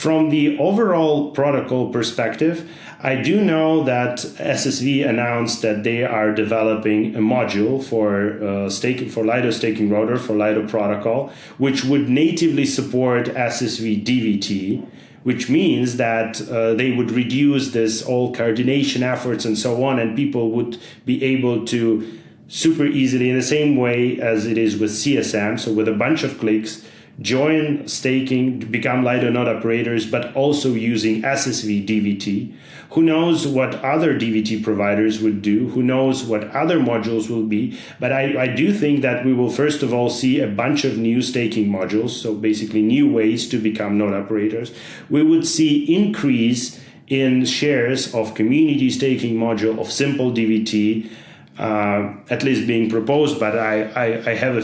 From the overall protocol perspective, I do know that SSV announced that they are developing a module for staking, for Lido staking router, for Lido protocol, which would natively support SSV DVT, which means that they would reduce this all coordination efforts and so on, and people would be able to super easily, in the same way as it is with CSM, so with a bunch of clicks, join staking, become Lido node operators, but also using SSV DVT. Who knows what other DVT providers would do? Who knows what other modules will be? But I do think that we will first of all see a bunch of new staking modules, so basically new ways to become node operators. We would see increase in shares of community staking module of simple DVT, at least being proposed, but I have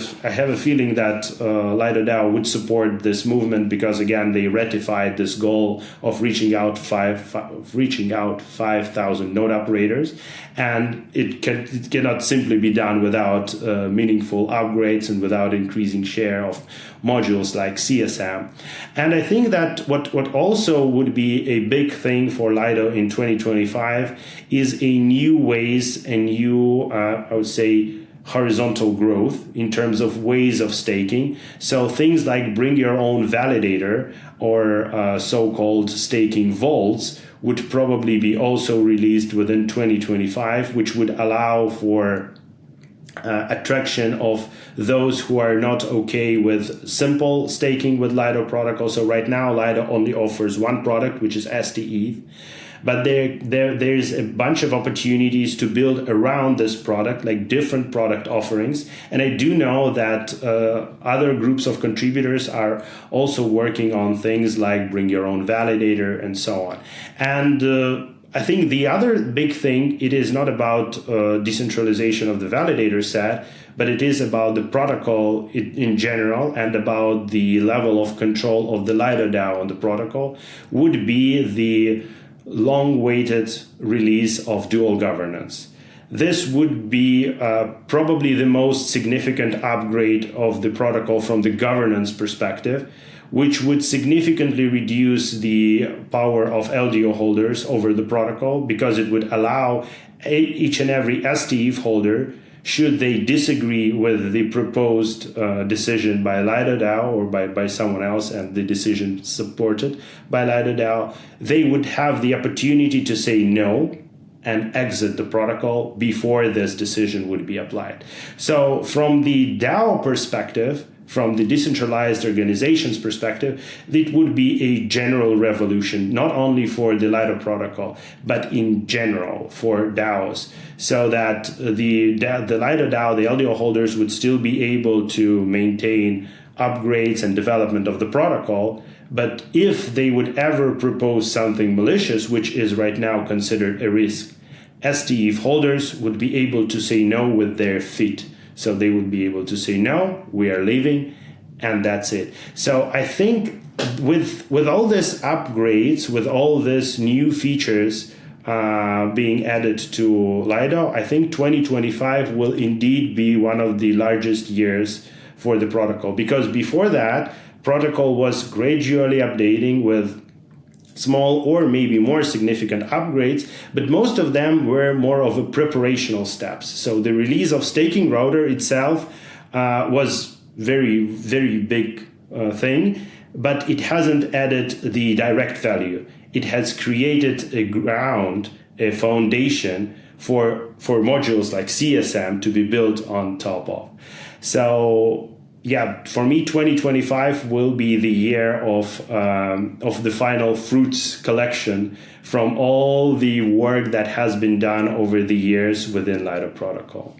a feeling that Lido DAO would support this movement because again they ratified this goal of reaching out 5,000 node operators, and it cannot simply be done without meaningful upgrades and without increasing share of modules like CSM. And I think that what also would be a big thing for Lido in 2025 is a new ways and new I would say horizontal growth in terms of ways of staking. So things like bring your own validator or so-called staking vaults would probably be also released within 2025, which would allow for attraction of those who are not okay with simple staking with Lido protocol. So right now Lido only offers one product, which is STETH. But there's a bunch of opportunities to build around this product, like different product offerings. And I do know that other groups of contributors are also working on things like bring your own validator and so on. And I think the other big thing, it is not about decentralization of the validator set, but it is about the protocol in general and about the level of control of the Lido DAO on the protocol, would be the long-awaited release of dual governance. This would be probably the most significant upgrade of the protocol from the governance perspective, which would significantly reduce the power of LDO holders over the protocol, because it would allow each and every STETH holder, should they disagree with the proposed decision by Lido DAO or by someone else and the decision supported by Lido DAO, they would have the opportunity to say no and exit the protocol before this decision would be applied. So from the DAO perspective, from the decentralized organization's perspective, it would be a general revolution, not only for the Lido protocol, but in general for DAOs, so that the Lido DAO, the LDO holders, would still be able to maintain upgrades and development of the protocol. But if they would ever propose something malicious, which is right now considered a risk, STETH holders would be able to say no with their feet. So they would be able to say, no, we are leaving, and that's it. So I think with all these upgrades, with all these new features being added to Lido, I think 2025 will indeed be one of the largest years for the protocol. Because before that, protocol was gradually updating with small or maybe more significant upgrades, but most of them were more of a preparational steps. So the release of staking router itself was very, very big thing, but it hasn't added the direct value. It has created a ground, a foundation for modules like CSM to be built on top of. So yeah, for me, 2025 will be the year of the final fruits collection from all the work that has been done over the years within Lido protocol.